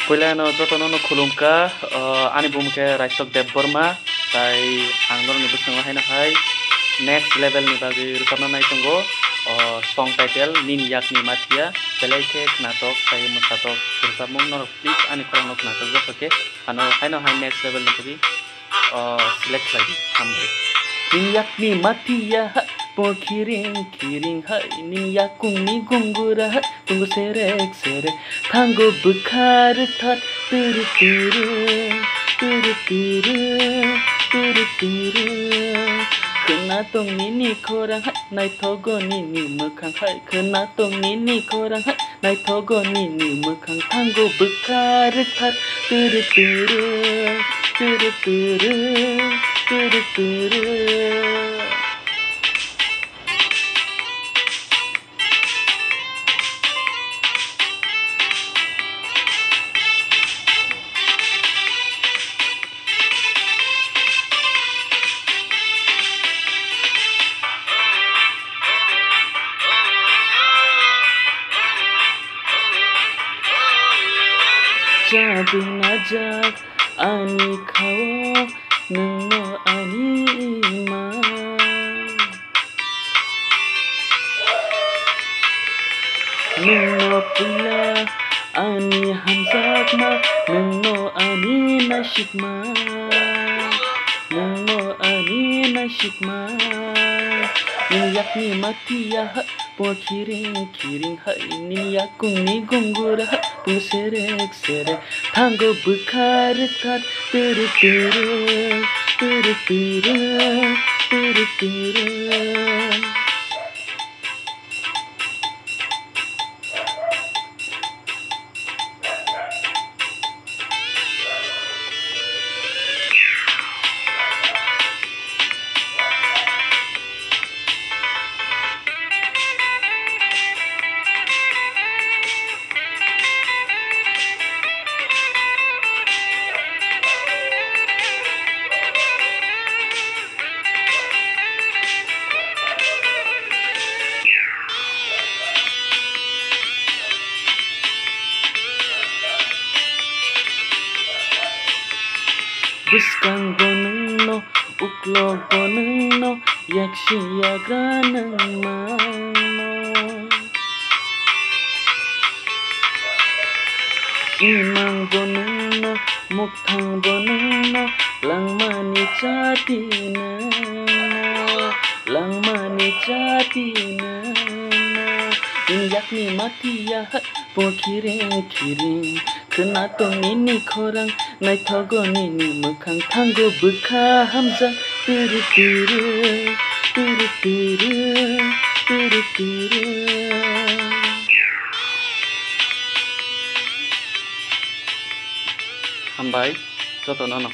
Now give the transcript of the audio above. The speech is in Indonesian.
Puilano jotono khulumka ani bumke Raisok Dev Burma tai angdor ni busang hai na hai next level ni bagi rutana nai tongo song title nin yak ni matia belai ke knatok tai musatok bersamung nor please ani korang nok knatok jo oke ano hai na hai next level ni bagi select lagi hamre nin yak ni matia po kiring kiring hai nin yakung ni gungura tunggu serek serek tanggo bekar tar turu turu turu turu turu turu kena tong nini korang hai nai togo nini mekang hai kena tong nini korang hai nai togo nini mekang tanggo bekar tar turu turu turu turu turu turu. Jabi najak ani kau nengno ani ima nengno pula ani hamzak ma nengno ani nasyik ma nengno ani nasyik ma niyak ni mati ya po kiring kiring hai niyakung ni gunggura po serek serek tanggo bekar tar turu turu turu turu turu turu. Buskang bonengno uklog bonengno yakshi yagranang mano imang bonengno muktang bonengno langmani chatina langmani chatina yakni mati ya po kiring kiring kena tong nini korang nai togo nini mekang tanggo beka hamza turu turu turu turu turu turu. Hambai joto nono